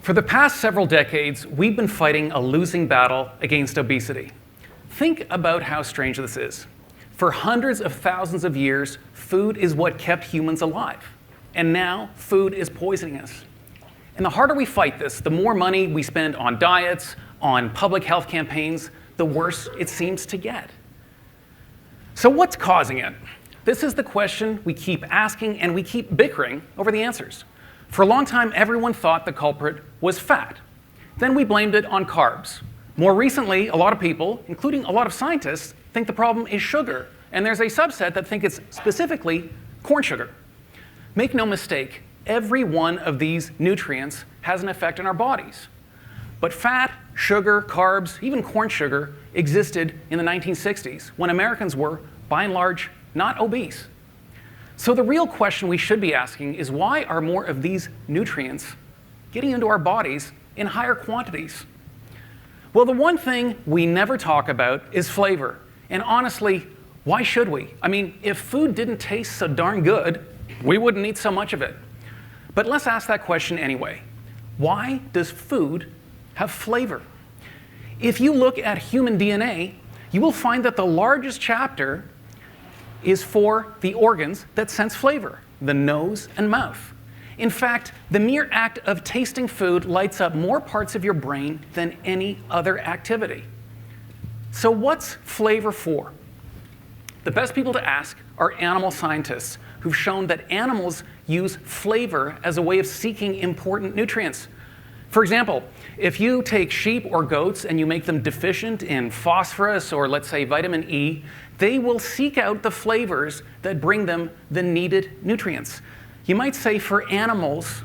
For the past several decades, we've been fighting a losing battle against obesity. Think about how strange this is. For hundreds of thousands of years, food is what kept humans alive. And now, food is poisoning us. And the harder we fight this, the more money we spend on diets, on public health campaigns, the worse it seems to get. So what's causing it? This is the question we keep asking, and we keep bickering over the answers. For a long time, everyone thought the culprit was fat. Then we blamed it on carbs. More recently, a lot of people, including a lot of scientists, think the problem is sugar, and there's a subset that think it's specifically corn sugar. Make no mistake, every one of these nutrients has an effect on our bodies. But fat, sugar, carbs, even corn sugar existed in the 1960s, when Americans were, by and large, not obese. So the real question we should be asking is, why are more of these nutrients getting into our bodies in higher quantities? Well, the one thing we never talk about is flavor. And honestly, why should we? I mean, if food didn't taste so darn good, we wouldn't eat so much of it. But let's ask that question anyway. Why does food have flavor? If you look at human DNA, you will find that the largest chapter is for the organs that sense flavor, the nose and mouth. In fact, the mere act of tasting food lights up more parts of your brain than any other activity. So what's flavor for? The best people to ask are animal scientists, who've shown that animals use flavor as a way of seeking important nutrients. For example, if you take sheep or goats and you make them deficient in phosphorus or, let's say, vitamin E, they will seek out the flavors that bring them the needed nutrients. You might say for animals,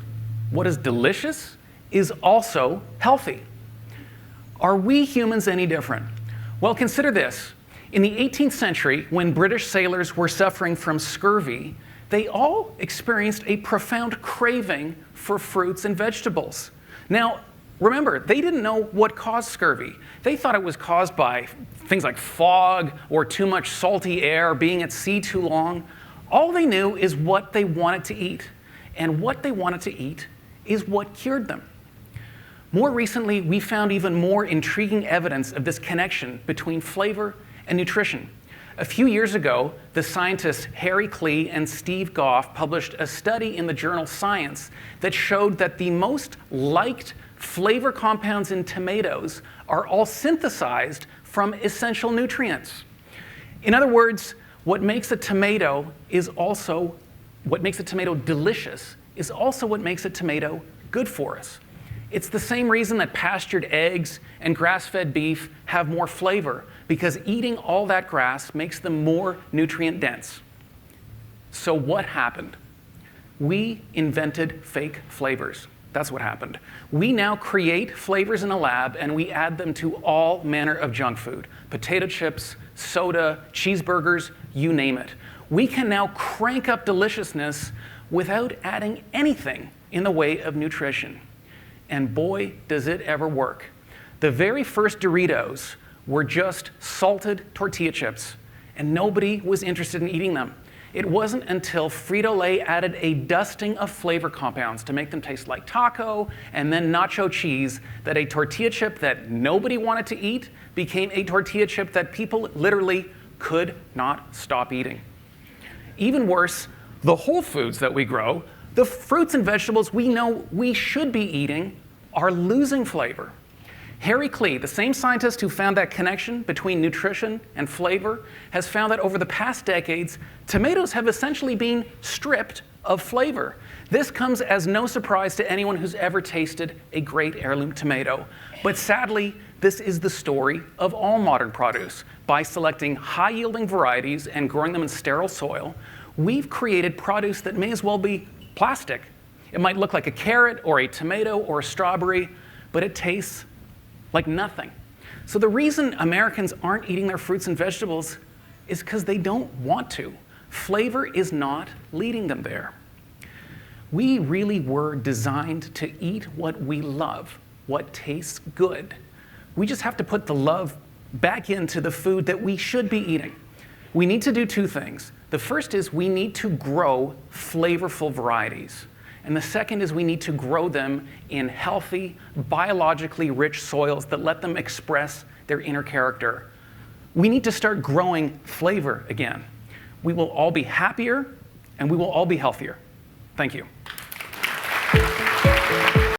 what is delicious is also healthy. Are we humans any different? Well, consider this. In the 18th century, when British sailors were suffering from scurvy, they all experienced a profound craving for fruits and vegetables. Now, remember, they didn't know what caused scurvy. They thought it was caused by things like fog or too much salty air, being at sea too long. All they knew is what they wanted to eat. And what they wanted to eat is what cured them. More recently, we found even more intriguing evidence of this connection between flavor and nutrition. A few years ago, the scientists Harry Klee and Steve Goff published a study in the journal Science that showed that the most liked flavor compounds in tomatoes are all synthesized from essential nutrients. In other words, what makes a tomato delicious is also what makes a tomato good for us. It's the same reason that pastured eggs and grass-fed beef have more flavor, because eating all that grass makes them more nutrient dense. So what happened? We invented fake flavors. That's what happened. We now create flavors in a lab and we add them to all manner of junk food. Potato chips, soda, cheeseburgers, you name it. We can now crank up deliciousness without adding anything in the way of nutrition. And boy, does it ever work. The very first Doritos were just salted tortilla chips, and nobody was interested in eating them. It wasn't until Frito-Lay added a dusting of flavor compounds to make them taste like taco and then nacho cheese that a tortilla chip that nobody wanted to eat became a tortilla chip that people literally could not stop eating. Even worse, the whole foods that we grow, the fruits and vegetables we know we should be eating, are losing flavor. Harry Klee, the same scientist who found that connection between nutrition and flavor, has found that over the past decades, tomatoes have essentially been stripped of flavor. This comes as no surprise to anyone who's ever tasted a great heirloom tomato. But sadly, this is the story of all modern produce. By selecting high-yielding varieties and growing them in sterile soil, we've created produce that may as well be plastic. It might look like a carrot or a tomato or a strawberry, but it tastes like nothing. So the reason Americans aren't eating their fruits and vegetables is because they don't want to. Flavor is not leading them there. We really were designed to eat what we love, what tastes good. We just have to put the love back into the food that we should be eating. We need to do two things. The first is we need to grow flavorful varieties. And the second is we need to grow them in healthy, biologically rich soils that let them express their inner character. We need to start growing flavor again. We will all be happier, and we will all be healthier. Thank you.